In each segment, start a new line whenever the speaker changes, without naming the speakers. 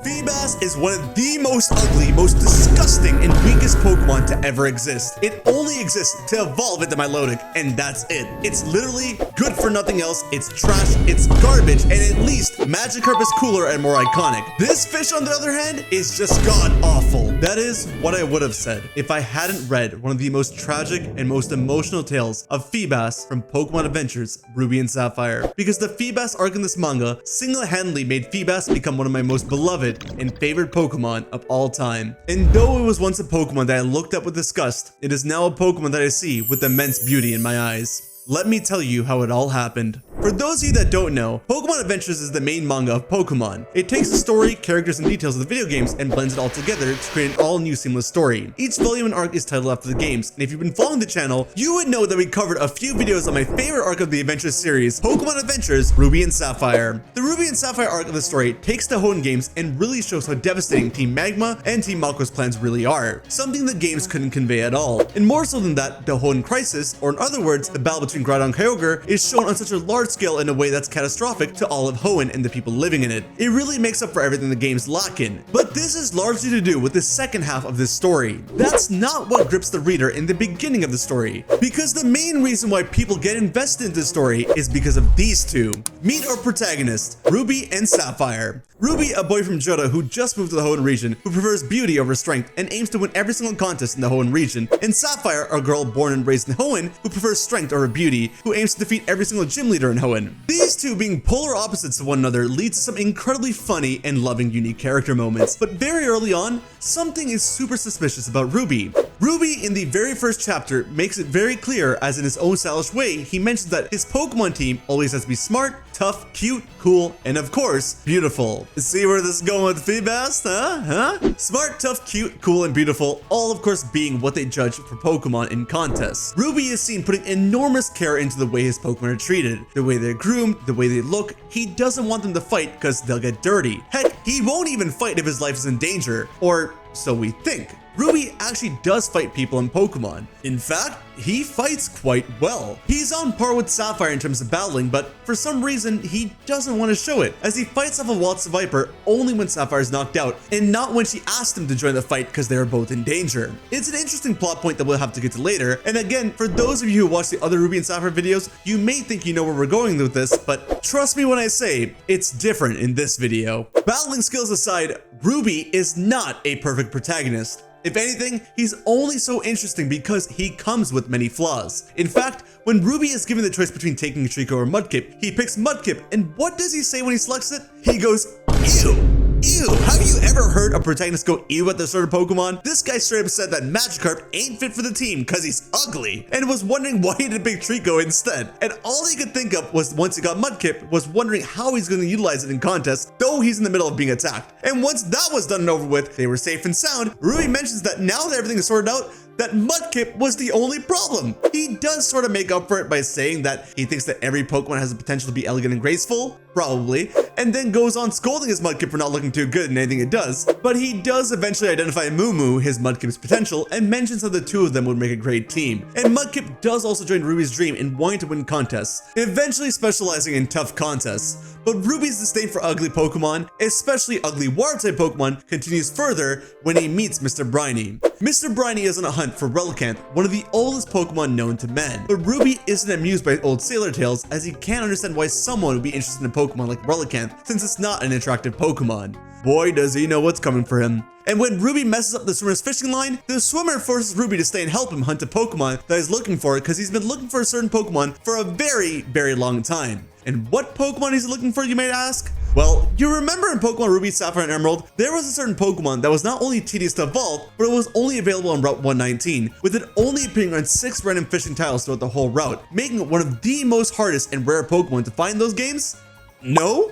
Feebas is one of the most ugly, most disgusting, and weakest Pokemon to ever exist. It only exists to evolve into Milotic, and that's it. It's literally good for nothing else, it's trash, it's garbage, and at least Magikarp is cooler and more iconic. This fish, on the other hand, is just god-awful. That is what I would have said if I hadn't read one of the most tragic and most emotional tales of Feebas from Pokemon Adventures Ruby and Sapphire. Because the Feebas arc in this manga single-handedly made Feebas become one of my most beloved and favorite Pokemon of all time. And though it was once a Pokemon that I looked at with disgust, it is now a Pokemon that I see with immense beauty in my eyes. Let me tell you how it all happened. For those of you that don't know, Pokemon Adventures is the main manga of Pokemon. It takes the story, characters, and details of the video games and blends it all together to create an all-new seamless story. Each volume and arc is titled after the games, and if you've been following the channel, you would know that we covered a few videos on my favorite arc of the Adventures series, Pokemon Adventures Ruby and Sapphire. The Ruby and Sapphire arc of the story takes the Hoenn games and really shows how devastating Team Magma and Team Mako's plans really are, something the games couldn't convey at all. And more so than that, the Hoenn crisis, or in other words, the battle between Groudon and Kyogre, is shown on such a large scale in a way that's catastrophic to all of Hoenn and the people living in it. It really makes up for everything the games lack in. But this is largely to do with the second half of this story. That's not what grips the reader in the beginning of the story, because the main reason why people get invested in this story is because of these two. Meet our protagonists, Ruby and Sapphire. Ruby, a boy from Johto who just moved to the Hoenn region, who prefers beauty over strength and aims to win every single contest in the Hoenn region, and Sapphire, a girl born and raised in Hoenn, who prefers strength over beauty, who aims to defeat every single gym leader in Hoenn. These two being polar opposites of one another leads to some incredibly funny and loving unique character moments, but very early on, something is super suspicious about Ruby. Ruby, in the very first chapter, makes it very clear, as in his own stylish way, he mentions that his Pokemon team always has to be smart, tough, cute, cool, and of course, beautiful. See where this is going with Feebas, huh? Smart, tough, cute, cool, and beautiful, all of course being what they judge for Pokemon in contests. Ruby is seen putting enormous care into the way his Pokemon are treated, the way they're groomed, the way they look. He doesn't want them to fight because they'll get dirty. Heck, he won't even fight if his life is in danger, or so we think. Ruby actually does fight people in Pokemon. In fact, he fights quite well. He's on par with Sapphire in terms of battling, but for some reason, he doesn't want to show it, as he fights off a Waltz Viper only when Sapphire is knocked out, and not when she asked him to join the fight because they are both in danger. It's an interesting plot point that we'll have to get to later, and again, for those of you who watch the other Ruby and Sapphire videos, you may think you know where we're going with this, but trust me when I say, it's different in this video. Battling skills aside, Ruby is not a perfect protagonist. If anything, he's only so interesting because he comes with many flaws. In fact, when Ruby is given the choice between taking Trico or Mudkip, he picks Mudkip, and what does he say when he selects it? He goes, ew. Ew, have you ever heard a protagonist go ew at the certain Pokemon? This guy straight up said that Magikarp ain't fit for the team because he's ugly, and was wondering why he didn't pick Trico instead. And all he could think of was, once he got Mudkip, was wondering how he's going to utilize it in contests, though he's in the middle of being attacked. And once that was done and over with, they were safe and sound. Ruby mentions that now that everything is sorted out, that Mudkip was the only problem. He does sort of make up for it by saying that he thinks that every Pokemon has the potential to be elegant and graceful, probably, and then goes on scolding his Mudkip for not looking too good in anything it does. But he does eventually identify Moo, his Mudkip's potential, and mentions how the two of them would make a great team. And Mudkip does also join Ruby's dream in wanting to win contests, eventually specializing in tough contests. But Ruby's disdain for ugly Pokemon, especially ugly water-type Pokemon, continues further when he meets Mr. Briny. Mr. Briny is on a hunt for Relicanth, one of the oldest Pokemon known to men. But Ruby isn't amused by old sailor tales, as he can't understand why someone would be interested in a Pokemon like Relicanth, since it's not an attractive Pokemon. Boy, does he know what's coming for him. And when Ruby messes up the swimmer's fishing line, the swimmer forces Ruby to stay and help him hunt a Pokemon that he's looking for, because he's been looking for a certain Pokemon for a very, very long time. And what Pokemon is he looking for, you might ask? Well, you remember in Pokemon Ruby, Sapphire, and Emerald, there was a certain Pokemon that was not only tedious to evolve, but it was only available on Route 119, with it only appearing on 6 random fishing tiles throughout the whole route, making it one of the most hardest and rare Pokemon to find those games? No?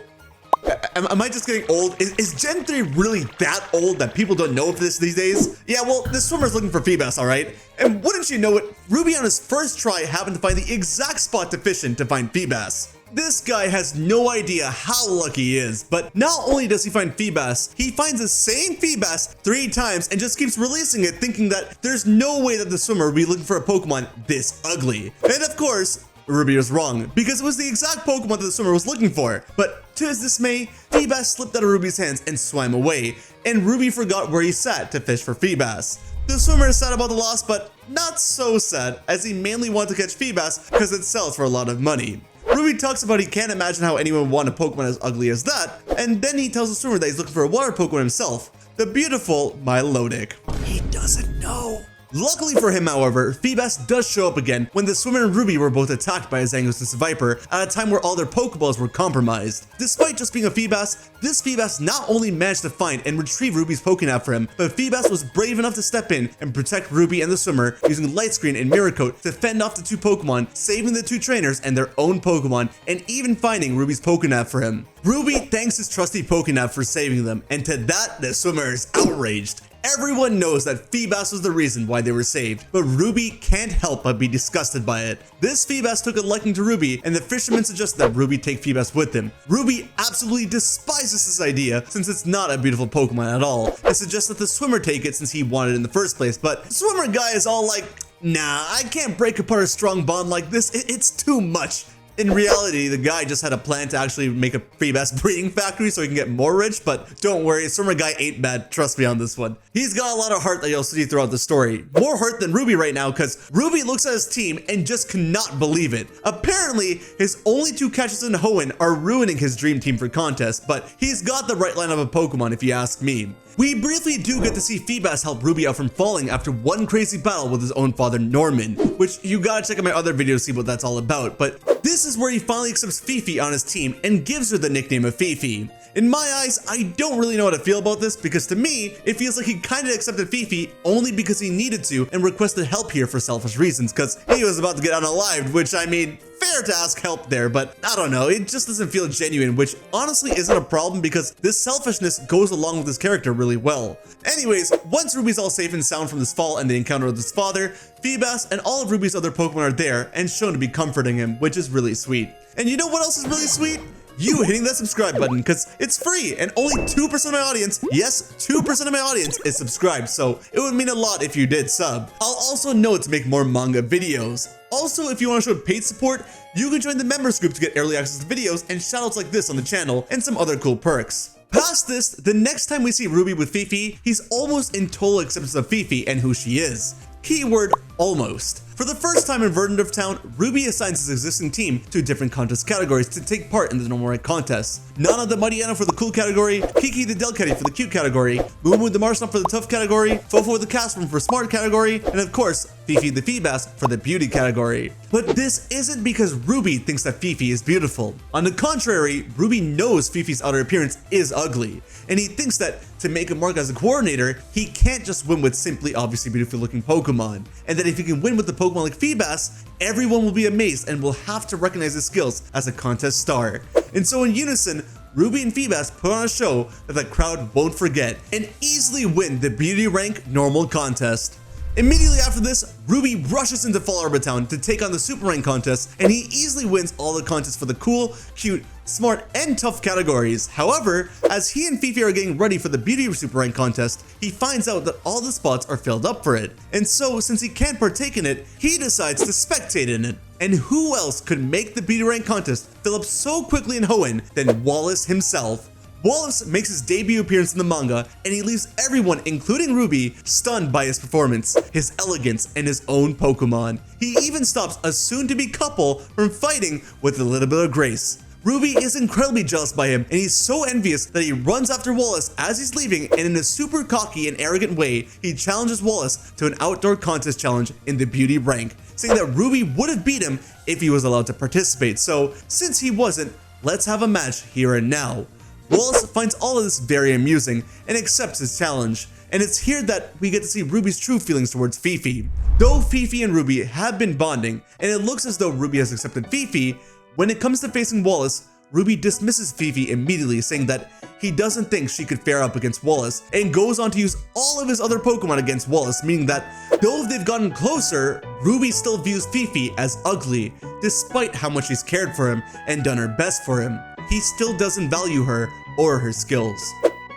Am I just getting old? Is Gen 3 really that old that people don't know of this these days? Yeah, well, the swimmer's looking for Feebas, alright? And wouldn't you know it, Ruby on his first try happened to find the exact spot to fish in to find Feebas. This guy has no idea how lucky he is, but not only does he find Feebas, he finds the same Feebas 3 times and just keeps releasing it, thinking that there's no way that the swimmer would be looking for a Pokemon this ugly. And of course, Ruby was wrong, because it was the exact Pokemon that the swimmer was looking for. But to his dismay, Feebas slipped out of Ruby's hands and swam away, and Ruby forgot where he sat to fish for Feebas. The swimmer is sad about the loss, but not so sad, as he mainly wanted to catch Feebas because it sells for a lot of money. Ruby talks about he can't imagine how anyone would want a Pokemon as ugly as that, and then he tells the swimmer that he's looking for a water Pokemon himself, the beautiful Milotic. He doesn't know. Luckily for him, however, Feebas does show up again when the swimmer and Ruby were both attacked by a Zangos's Viper at a time where all their Pokeballs were compromised. Despite just being a Feebas, this Feebas not only managed to find and retrieve Ruby's Pokénap for him, but Feebas was brave enough to step in and protect Ruby and the swimmer using Light Screen and Mirror Coat to fend off the two Pokemon, saving the two trainers and their own Pokemon, and even finding Ruby's Pokénap for him. Ruby thanks his trusty Pokénap for saving them, and to that, the swimmer is outraged. Everyone knows that Feebas was the reason why they were saved, but Ruby can't help but be disgusted by it. This Feebas took a liking to Ruby, and the fisherman suggested that Ruby take Feebas with him. Ruby absolutely despises this idea since it's not a beautiful Pokemon at all, and suggests that the swimmer take it since he wanted it in the first place, but the swimmer guy is all like, nah, I can't break apart a strong bond like this, it's too much. In reality, the guy just had a plan to actually make a Feebas breeding factory so he can get more rich, but don't worry, swimmer guy ain't bad, trust me on this one. He's got a lot of heart that you'll see throughout the story. More heart than Ruby right now, because Ruby looks at his team and just cannot believe it. Apparently, his only two catches in Hoenn are ruining his dream team for contests, but he's got the right line of a Pokemon if you ask me. We briefly do get to see Feebas help Ruby out from falling after one crazy battle with his own father Norman, which you gotta check out my other video to see what that's all about, but this is where he finally accepts Fifi on his team and gives her the nickname of Fifi. In my eyes, I don't really know how to feel about this because to me, it feels like he kinda accepted Fifi only because he needed to and requested help here for selfish reasons because he was about to get unalived, which I mean, fair to ask help there, but I don't know, it just doesn't feel genuine, which honestly isn't a problem because this selfishness goes along with his character really well. Anyways, once Ruby's all safe and sound from this fall and the encounter with his father, Feebas and all of Ruby's other Pokemon are there and shown to be comforting him, which is really sweet. And you know what else is really sweet? You hitting that subscribe button because it's free and only 2% of my audience, yes, 2% of my audience is subscribed, so it would mean a lot if you did sub. I'll also note to make more manga videos. Also, if you want to show paid support, you can join the members group to get early access to videos and shoutouts like this on the channel and some other cool perks. Past this, the next time we see Ruby with Fifi, he's almost in total acceptance of Fifi and who she is. Keyword almost. For the first time in Verdant of Town, Ruby assigns his existing team to different contest categories to take part in the normal contests. Nana the Mighty Anna for the cool category, Kiki the Delcatty for the cute category, Mumu the Marshmallow for the tough category, Fofo the Castform for smart category, and of course, Fifi the Feebas for the beauty category. But this isn't because Ruby thinks that Fifi is beautiful. On the contrary, Ruby knows Fifi's outer appearance is ugly, and he thinks that to make a mark as a coordinator, he can't just win with simply obviously beautiful looking Pokemon, and that if he can win with the Pokemon like Feebas, everyone will be amazed and will have to recognize his skills as a contest star. And so in unison, Ruby and Feebas put on a show that the crowd won't forget and easily win the beauty rank normal contest. Immediately after this, Ruby rushes into Fall Arbor Town to take on the Super Rank contest, and he easily wins all the contests for the cool, cute, smart, and tough categories. However, as he and Fifi are getting ready for the Beauty Super Rank contest, he finds out that all the spots are filled up for it. And so, since he can't partake in it, he decides to spectate in it. And who else could make the Beauty Rank contest fill up so quickly in Hoenn than Wallace himself? Wallace makes his debut appearance in the manga, and he leaves everyone, including Ruby, stunned by his performance, his elegance, and his own Pokemon. He even stops a soon-to-be couple from fighting with a little bit of grace. Ruby is incredibly jealous by him, and he's so envious that he runs after Wallace as he's leaving, and in a super cocky and arrogant way, he challenges Wallace to an outdoor contest challenge in the beauty rank, saying that Ruby would have beat him if he was allowed to participate. So, since he wasn't, let's have a match here and now. Wallace finds all of this very amusing and accepts his challenge, and it's here that we get to see Ruby's true feelings towards Fifi. Though Fifi and Ruby have been bonding, and it looks as though Ruby has accepted Fifi, when it comes to facing Wallace, Ruby dismisses Fifi immediately, saying that he doesn't think she could fare up against Wallace, and goes on to use all of his other Pokemon against Wallace, meaning that though they've gotten closer, Ruby still views Fifi as ugly, despite how much she's cared for him and done her best for him. He still doesn't value her or her skills.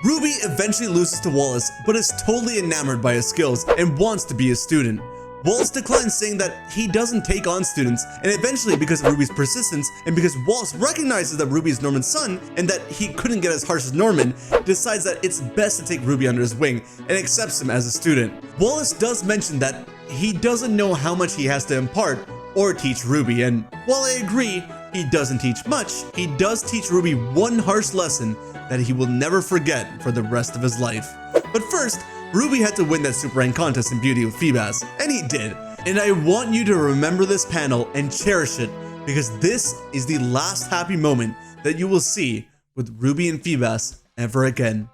Ruby eventually loses to Wallace, but is totally enamored by his skills and wants to be his student. Wallace declines, saying that he doesn't take on students, and eventually, because of Ruby's persistence and because Wallace recognizes that Ruby is Norman's son and that he couldn't get as harsh as Norman, decides that it's best to take Ruby under his wing and accepts him as a student. Wallace does mention that he doesn't know how much he has to impart or teach Ruby, and while I agree he doesn't teach much, he does teach Ruby one harsh lesson that he will never forget for the rest of his life. But first, Ruby had to win that Super Rank contest in Beauty with Feebas, and he did. And I want you to remember this panel and cherish it, because this is the last happy moment that you will see with Ruby and Feebas ever again.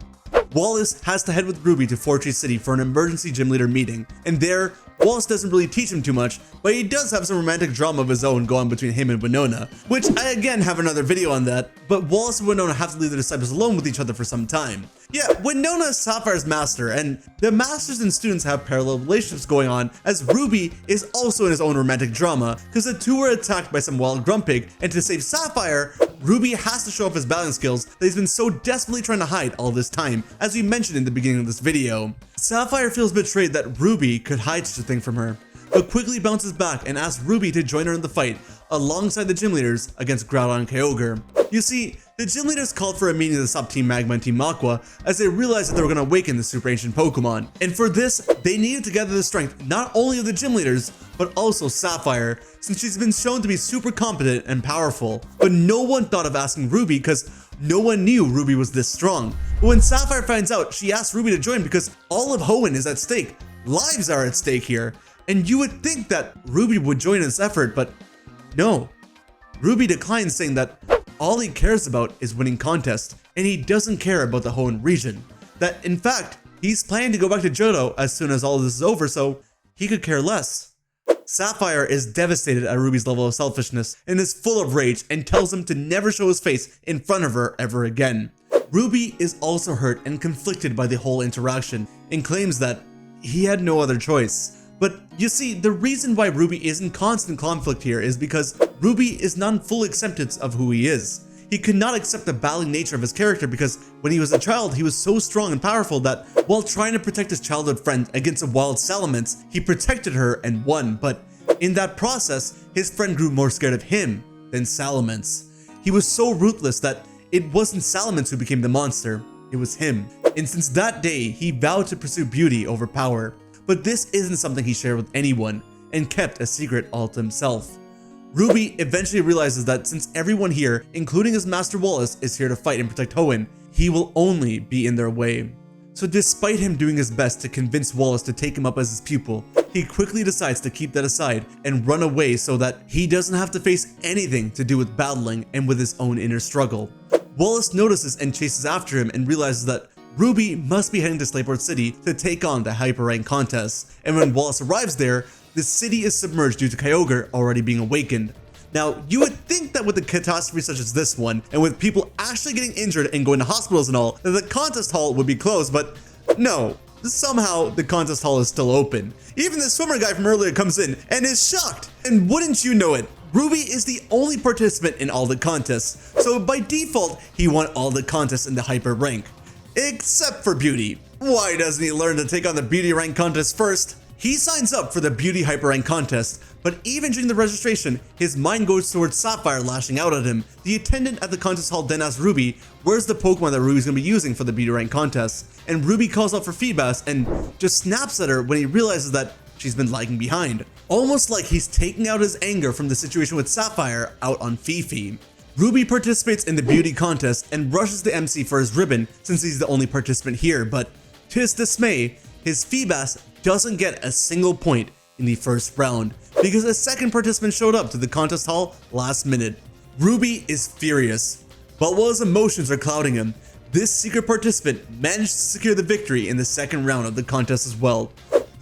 Wallace has to head with Ruby to Fortree City for an emergency gym leader meeting, and there, Wallace doesn't really teach him too much, but he does have some romantic drama of his own going between him and Winona, which I again have another video on that, but Wallace and Winona have to leave the disciples alone with each other for some time. Yeah, Winona is Sapphire's master, and the masters and students have parallel relationships going on, as Ruby is also in his own romantic drama, because the two were attacked by some wild grumpig, and to save Sapphire, Ruby has to show off his battling skills that he's been so desperately trying to hide all this time, as we mentioned in the beginning of this video. Sapphire feels betrayed that Ruby could hide such a thing from her, but quickly bounces back and asks Ruby to join her in the fight alongside the gym leaders against Groudon and Kyogre. You see, the gym leaders called for a meeting to stop Team Magma and Team Aqua as they realized that they were going to awaken the super ancient Pokemon. And for this, they needed to gather the strength not only of the gym leaders, but also Sapphire, since she's been shown to be super competent and powerful. But no one thought of asking Ruby because no one knew Ruby was this strong. But when Sapphire finds out, she asks Ruby to join because all of Hoenn is at stake. Lives are at stake here. And you would think that Ruby would join in this effort, but no. Ruby declines, saying that all he cares about is winning contests, and he doesn't care about the Hoenn region. That, in fact, he's planning to go back to Johto as soon as all of this is over, so he could care less. Sapphire is devastated at Ruby's level of selfishness and is full of rage and tells him to never show his face in front of her ever again. Ruby is also hurt and conflicted by the whole interaction and claims that he had no other choice. But you see, the reason why Ruby is in constant conflict here is because Ruby is not in full acceptance of who he is. He could not accept the battling nature of his character because when he was a child, he was so strong and powerful that while trying to protect his childhood friend against a wild Salamence, he protected her and won. But in that process, his friend grew more scared of him than Salamence. He was so ruthless that it wasn't Salamence who became the monster, it was him. And since that day, he vowed to pursue beauty over power. But this isn't something he shared with anyone, and kept a secret all to himself. Ruby eventually realizes that since everyone here, including his master Wallace, is here to fight and protect Hoenn, he will only be in their way. So despite him doing his best to convince Wallace to take him up as his pupil, he quickly decides to keep that aside and run away so that he doesn't have to face anything to do with battling and with his own inner struggle. Wallace notices and chases after him and realizes that Ruby must be heading to Slateport City to take on the Hyper Rank contest, and when Wallace arrives there, the city is submerged due to Kyogre already being awakened. Now, you would think that with a catastrophe such as this one, and with people actually getting injured and going to hospitals and all, that the contest hall would be closed, but no. Somehow, the contest hall is still open. Even the swimmer guy from earlier comes in and is shocked. And wouldn't you know it, Ruby is the only participant in all the contests, so by default, he won all the contests in the Hyper Rank. Except for Beauty. Why doesn't he learn to take on the Beauty Rank contest first? He signs up for the Beauty Hyper Rank contest, but even during the registration, his mind goes towards Sapphire lashing out at him. The attendant at the contest hall then asks Ruby, where's the Pokemon that Ruby's gonna be using for the Beauty Rank contest? And Ruby calls out for Feebas and just snaps at her when he realizes that she's been lagging behind. Almost like he's taking out his anger from the situation with Sapphire out on Fifi. Ruby participates in the beauty contest and rushes the MC for his ribbon since he's the only participant here, but to his dismay, his Feebas doesn't get a single point in the first round because a second participant showed up to the contest hall last minute. Ruby is furious, but while his emotions are clouding him, this secret participant managed to secure the victory in the second round of the contest as well.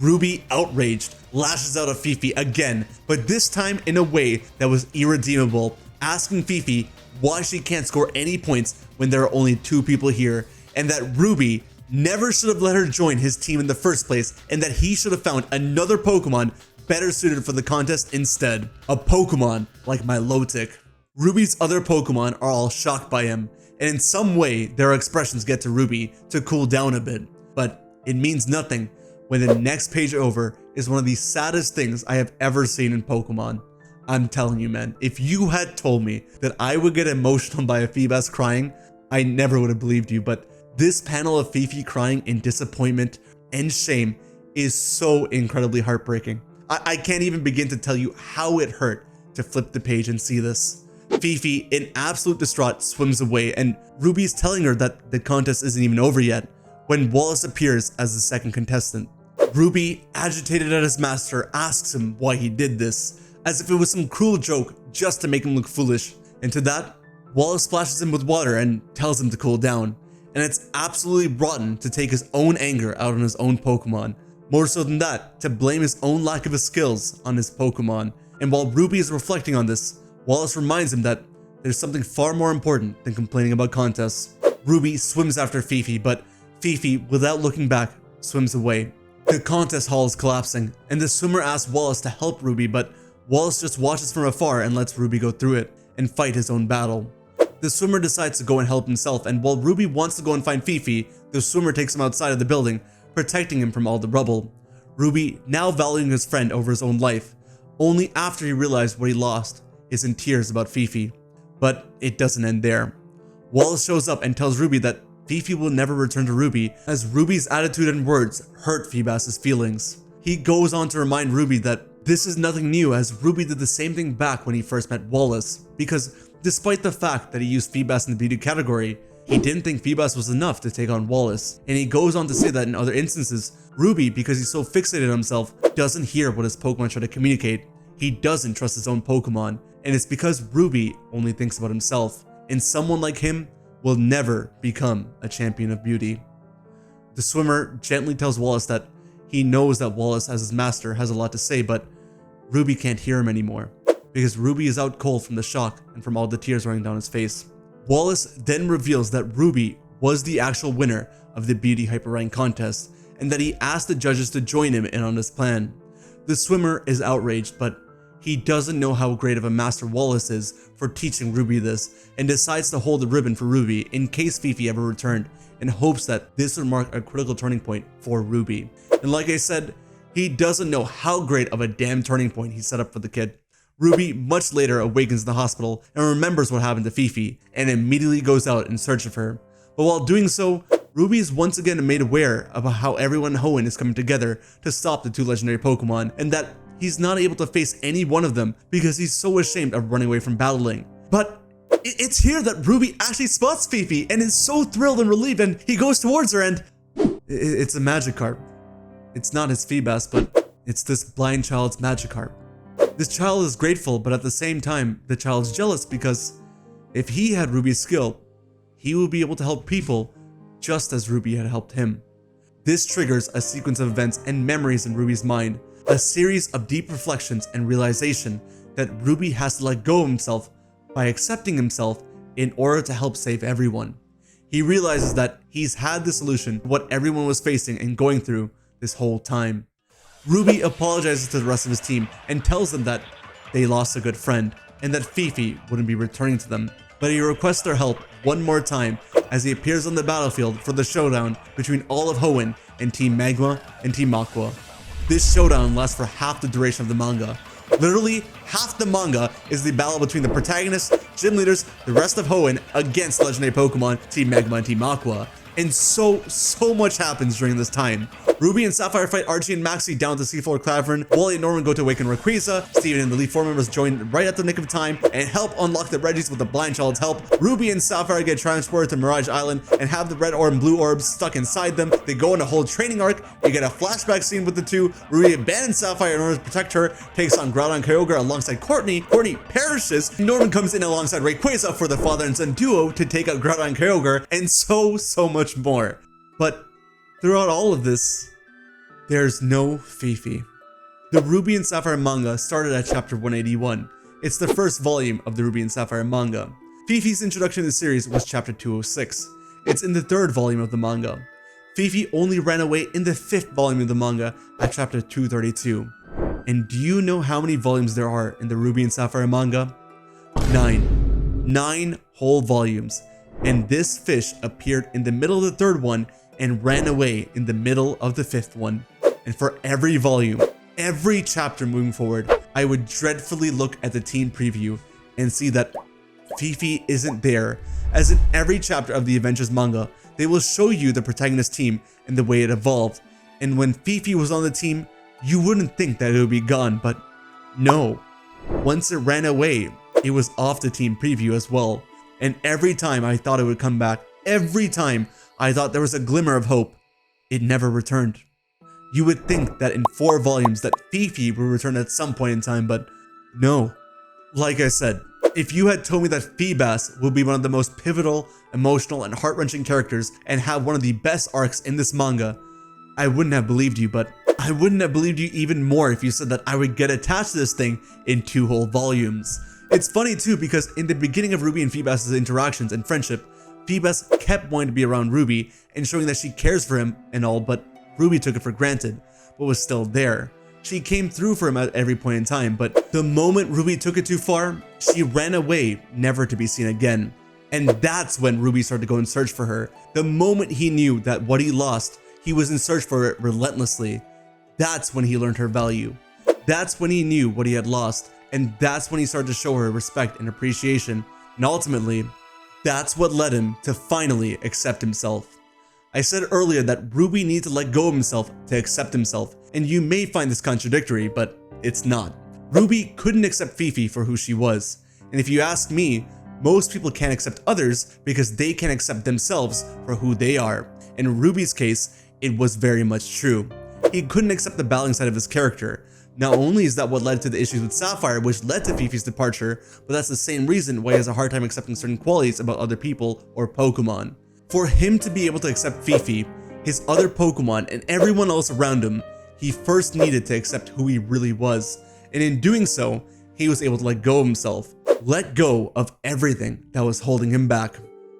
Ruby, outraged, lashes out at Fifi again, but this time in a way that was irredeemable, asking Fifi why she can't score any points when there are only two people here, and that Ruby never should have let her join his team in the first place, and that he should have found another Pokemon better suited for the contest instead. A Pokemon like Milotic. Ruby's other Pokemon are all shocked by him, and in some way their expressions get to Ruby to cool down a bit, but it means nothing when the next page over is one of the saddest things I have ever seen in Pokemon. I'm telling you, man, if you had told me that I would get emotional by a Feebas crying, I never would have believed you. But this panel of Fifi crying in disappointment and shame is so incredibly heartbreaking. I can't even begin to tell you how it hurt to flip the page and see this. Fifi, in absolute distraught, swims away, and Ruby's telling her that the contest isn't even over yet when Wallace appears as the second contestant. Ruby, agitated at his master, asks him why he did this, as if it was some cruel joke just to make him look foolish. And to that, Wallace splashes him with water and tells him to cool down. And it's absolutely rotten to take his own anger out on his own Pokemon. More so than that, to blame his own lack of his skills on his Pokemon. And while Ruby is reflecting on this, Wallace reminds him that there's something far more important than complaining about contests. Ruby swims after Fifi, but Fifi, without looking back, swims away. The contest hall is collapsing, and the swimmer asks Wallace to help Ruby, but Wallace just watches from afar and lets Ruby go through it and fight his own battle. The swimmer decides to go and help himself, and while Ruby wants to go and find Fifi, the swimmer takes him outside of the building, protecting him from all the rubble. Ruby, now valuing his friend over his own life, only after he realized what he lost, is in tears about Fifi. But it doesn't end there. Wallace shows up and tells Ruby that Fifi will never return to Ruby, as Ruby's attitude and words hurt Feebas' feelings. He goes on to remind Ruby that this is nothing new, as Ruby did the same thing back when he first met Wallace, because despite the fact that he used Feebas in the beauty category, he didn't think Feebas was enough to take on Wallace. And he goes on to say that in other instances, Ruby, because he's so fixated on himself, doesn't hear what his Pokemon try to communicate. He doesn't trust his own Pokemon, and it's because Ruby only thinks about himself, and someone like him will never become a champion of beauty. The swimmer gently tells Wallace that he knows that Wallace, as his master, has a lot to say, but Ruby can't hear him anymore, because Ruby is out cold from the shock and from all the tears running down his face. Wallace then reveals that Ruby was the actual winner of the Beauty Hyper Rank contest, and that he asked the judges to join him in on his plan. The swimmer is outraged, but he doesn't know how great of a master Wallace is for teaching Ruby this, and decides to hold the ribbon for Ruby in case Fifi ever returned, and hopes that this would mark a critical turning point for Ruby. And like I said, he doesn't know how great of a damn turning point he set up for the kid. Ruby much later awakens in the hospital and remembers what happened to Fifi, and immediately goes out in search of her. But while doing so, Ruby is once again made aware about how everyone in Hoenn is coming together to stop the two legendary Pokemon, and that he's not able to face any one of them because he's so ashamed of running away from battling. But it's here that Ruby actually spots Fifi and is so thrilled and relieved, and he goes towards her, and it's a Magikarp. It's not his Feebas, but it's this blind child's Magikarp. This child is grateful, but at the same time, the child's jealous because if he had Ruby's skill, he would be able to help people just as Ruby had helped him. This triggers a sequence of events and memories in Ruby's mind, a series of deep reflections and realization that Ruby has to let go of himself by accepting himself in order to help save everyone. He realizes that he's had the solution to what everyone was facing and going through this whole time. Ruby apologizes to the rest of his team and tells them that they lost a good friend and that Fifi wouldn't be returning to them, but he requests their help one more time as he appears on the battlefield for the showdown between all of Hoenn and Team Magma and Team Aqua. This showdown lasts for half the duration of the manga. Literally, half the manga is the battle between the protagonists, gym leaders, the rest of Hoenn against legendary Pokemon Team Magma and Team Aqua. And so much happens during this time. Ruby and Sapphire fight Archie and Maxie down to Seafloor Cavern. Wally and Norman go to awaken Rayquaza. Steven and the Elite Four members join right at the nick of time and help unlock the Regis with the Blind Child's help. Ruby and Sapphire get transported to Mirage Island and have the red orb and blue orbs stuck inside them. They go on a whole training arc. You get a flashback scene with the two. Ruby abandons Sapphire in order to protect her, takes on Groudon Kyogre alongside Courtney. Courtney perishes. Norman comes in alongside Rayquaza for the father and son duo to take out Groudon Kyogre, and so much more. But throughout all of this, there's no Fifi. The Ruby and Sapphire manga started at chapter 181. It's the first volume of the Ruby and Sapphire manga. Fifi's introduction to the series was chapter 206. It's in the third volume of the manga. Fifi only ran away in the fifth volume of the manga at chapter 232. And do you know how many volumes there are in the Ruby and Sapphire manga? 9. 9 whole volumes. And this fish appeared in the middle of the third one and ran away in the middle of the fifth one. And for every volume, every chapter moving forward, I would dreadfully look at the team preview and see that Fifi isn't there, as in every chapter of the Avengers manga, they will show you the protagonist team and the way it evolved. And when Fifi was on the team, you wouldn't think that it would be gone, but no. Once it ran away, it was off the team preview as well. And every time I thought it would come back, every time I thought there was a glimmer of hope, it never returned. You would think that in 4 volumes that Fifi would return at some point in time, but no. Like I said, if you had told me that Feebas would be one of the most pivotal, emotional, and heart-wrenching characters and have one of the best arcs in this manga, I wouldn't have believed you, but I wouldn't have believed you even more if you said that I would get attached to this thing in 2 whole volumes. It's funny too, because in the beginning of Ruby and Feebas' interactions and friendship, Feebas kept wanting to be around Ruby and showing that she cares for him and all, but Ruby took it for granted, but was still there. She came through for him at every point in time, but the moment Ruby took it too far, she ran away, never to be seen again. And that's when Ruby started to go in search for her. The moment he knew that what he lost, he was in search for it relentlessly. That's when he learned her value. That's when he knew what he had lost, and that's when he started to show her respect and appreciation. And ultimately, that's what led him to finally accept himself. I said earlier that Ruby needs to let go of himself to accept himself, and you may find this contradictory, but it's not. Ruby couldn't accept Fifi for who she was, and if you ask me, most people can't accept others because they can't accept themselves for who they are. In Ruby's case, it was very much true. He couldn't accept the balanced side of his character. Not only is that what led to the issues with Sapphire, which led to Fifi's departure, but that's the same reason why he has a hard time accepting certain qualities about other people or Pokemon. For him to be able to accept Fifi, his other Pokemon, and everyone else around him, he first needed to accept who he really was. And in doing so, he was able to let go of himself, let go of everything that was holding him back.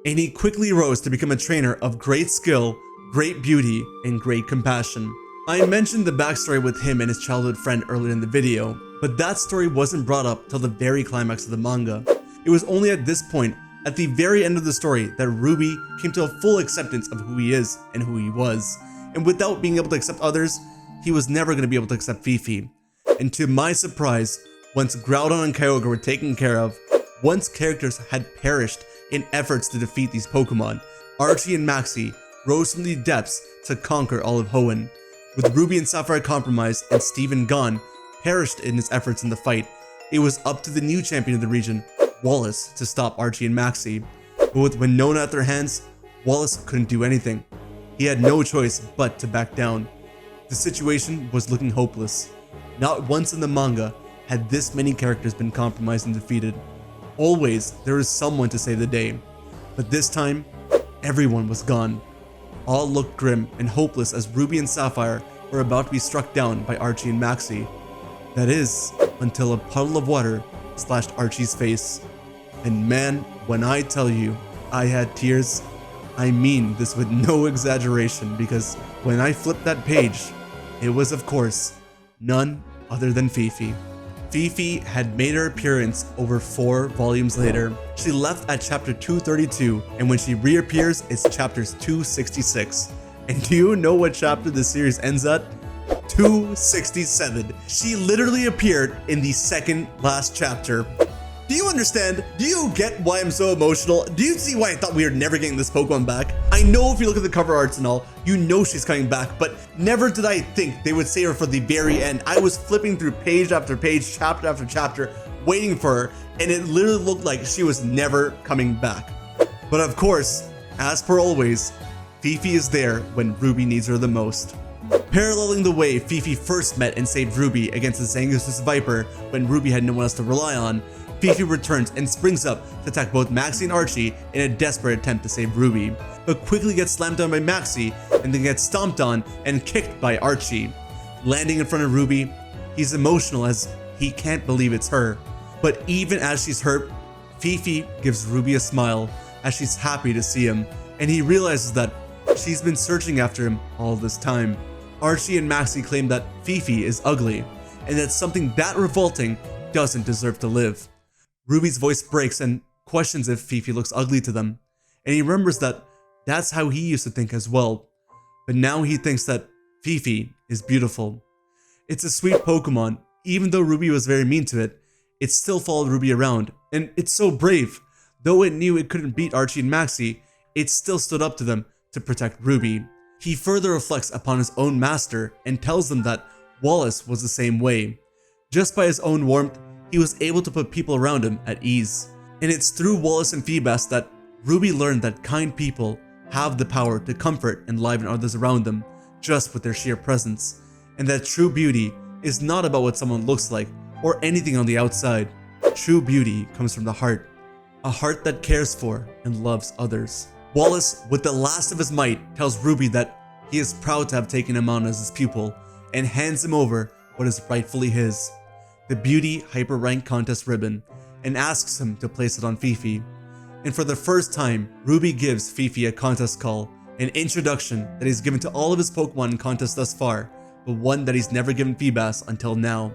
And he quickly rose to become a trainer of great skill, great beauty, and great compassion. I mentioned the backstory with him and his childhood friend earlier in the video, but that story wasn't brought up till the very climax of the manga. It was only at this point, at the very end of the story, that Ruby came to a full acceptance of who he is and who he was. And without being able to accept others, he was never going to be able to accept Fifi. And to my surprise, once Groudon and Kyogre were taken care of, once characters had perished in efforts to defeat these Pokemon, Archie and Maxie rose from the depths to conquer all of Hoenn. With Ruby and Sapphire compromised and Steven gone, perished in his efforts in the fight, it was up to the new champion of the region, Wallace, to stop Archie and Maxie. But with Winona at their hands, Wallace couldn't do anything. He had no choice but to back down. The situation was looking hopeless. Not once in the manga had this many characters been compromised and defeated. Always, there was someone to save the day. But this time, everyone was gone. All looked grim and hopeless as Ruby and Sapphire were about to be struck down by Archie and Maxie. That is, until a puddle of water splashed Archie's face. And man, when I tell you I had tears, I mean this with no exaggeration, because when I flipped that page, it was of course none other than Fifi. Fifi had made her appearance over 4 volumes later. She left at chapter 232, and when she reappears, it's chapters 266. And do you know what chapter the series ends at? 267. She literally appeared in the second last chapter. Do you understand? Do you get why I'm so emotional? Do you see why I thought we were never getting this Pokemon back? I know if you look at the cover arts and all, you know she's coming back, but never did I think they would save her for the very end. I was flipping through page after page, chapter after chapter, waiting for her, and it literally looked like she was never coming back. But of course, as per always, Fifi is there when Ruby needs her the most. Paralleling the way Fifi first met and saved Ruby against the Zangoose Viper when Ruby had no one else to rely on, Fifi returns and springs up to attack both Maxie and Archie in a desperate attempt to save Ruby, but quickly gets slammed down by Maxie and then gets stomped on and kicked by Archie. Landing in front of Ruby, he's emotional as he can't believe it's her. But even as she's hurt, Fifi gives Ruby a smile as she's happy to see him, and he realizes that she's been searching after him all this time. Archie and Maxie claim that Fifi is ugly, and that something that revolting doesn't deserve to live. Ruby's voice breaks and questions if Fifi looks ugly to them, and he remembers that that's how he used to think as well, but now he thinks that Fifi is beautiful. It's a sweet Pokemon. Even though Ruby was very mean to it, it still followed Ruby around, and it's so brave. Though it knew it couldn't beat Archie and Maxie, it still stood up to them to protect Ruby. He further reflects upon his own master and tells them that Wallace was the same way. Just by his own warmth, he was able to put people around him at ease. And it's through Wallace and Feebas that Ruby learned that kind people have the power to comfort and enliven others around them just with their sheer presence, and that true beauty is not about what someone looks like or anything on the outside. True beauty comes from the heart, a heart that cares for and loves others. Wallace, with the last of his might, tells Ruby that he is proud to have taken him on as his pupil and hands him over what is rightfully his, the Beauty Hyper Rank Contest ribbon, and asks him to place it on Fifi. And for the first time, Ruby gives Fifi a contest call, an introduction that he's given to all of his Pokemon in contests thus far, but one that he's never given Feebas until now.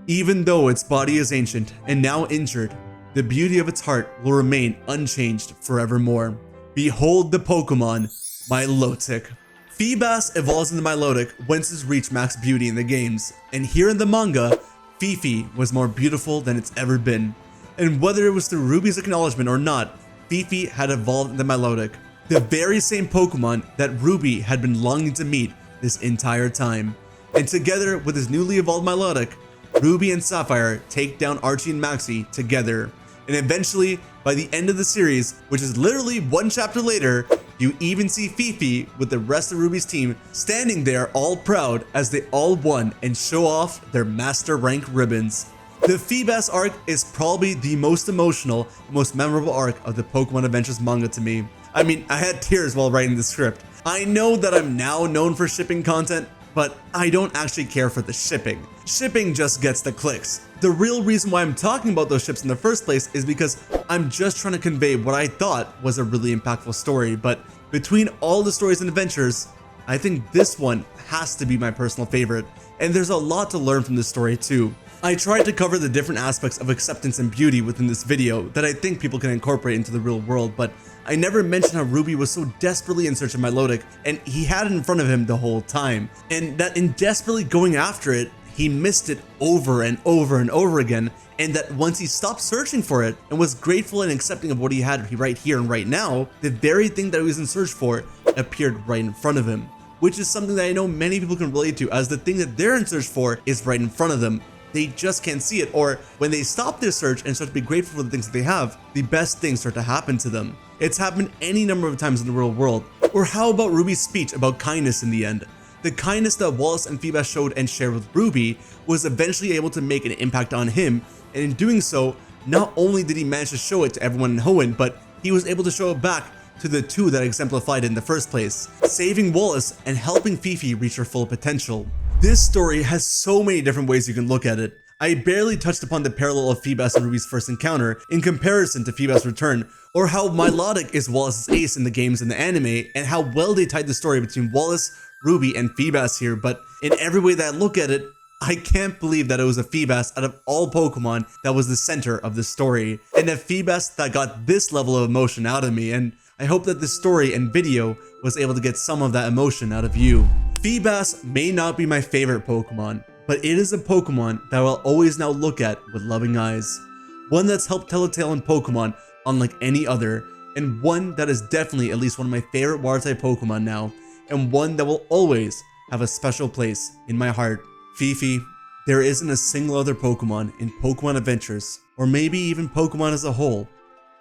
Even though its body is ancient and now injured, the beauty of its heart will remain unchanged forevermore. Behold the Pokemon, Milotic. Feebas evolves into Milotic once it's reached max beauty in the games, and here in the manga, Fifi was more beautiful than it's ever been. And whether it was through Ruby's acknowledgement or not, Fifi had evolved into Milotic, the very same Pokemon that Ruby had been longing to meet this entire time. And together with his newly evolved Milotic, Ruby and Sapphire take down Archie and Maxie together. And eventually, by the end of the series, which is literally one chapter later, you even see Fifi with the rest of Ruby's team standing there all proud as they all won and show off their master rank ribbons. The Feebas arc is probably the most emotional, most memorable arc of the Pokemon Adventures manga to me. I mean, I had tears while writing the script. I know that I'm now known for shipping content, but I don't actually care for the shipping. Shipping just gets the clicks. The real reason why I'm talking about those ships in the first place is because I'm just trying to convey what I thought was a really impactful story, but between all the stories and adventures, I think this one has to be my personal favorite, and there's a lot to learn from this story too. I tried to cover the different aspects of acceptance and beauty within this video that I think people can incorporate into the real world, but I never mentioned how Ruby was so desperately in search of Milotic, and he had it in front of him the whole time, and that in desperately going after it, he missed it over and over and over again, and that once he stopped searching for it and was grateful and accepting of what he had right here and right now, the very thing that he was in search for appeared right in front of him, which is something that I know many people can relate to, as the thing that they're in search for is right in front of them. They just can't see it, or when they stop their search and start to be grateful for the things that they have, the best things start to happen to them. It's happened any number of times in the real world. Or how about Ruby's speech about kindness in the end? The kindness that Wallace and Feebas showed and shared with Ruby was eventually able to make an impact on him, and in doing so, not only did he manage to show it to everyone in Hoenn, but he was able to show it back to the two that exemplified it in the first place, saving Wallace and helping Fifi reach her full potential. This story has so many different ways you can look at it. I barely touched upon the parallel of Feebas and Ruby's first encounter in comparison to Feebas' return, or how Milotic is Wallace's ace in the games and the anime, and how well they tied the story between Wallace, Ruby, and Feebas here, but in every way that I look at it, I can't believe that it was a Feebas out of all Pokemon that was the center of the story, and a Feebas that got this level of emotion out of me, and I hope that this story and video was able to get some of that emotion out of you. Feebas may not be my favorite Pokemon, but it is a Pokemon that I will always now look at with loving eyes. One that's helped tell a tale in Pokemon unlike any other, and one that is definitely at least one of my favorite water-type Pokemon now, and one that will always have a special place in my heart. Fifi, there isn't a single other Pokemon in Pokemon Adventures, or maybe even Pokemon as a whole,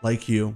like you.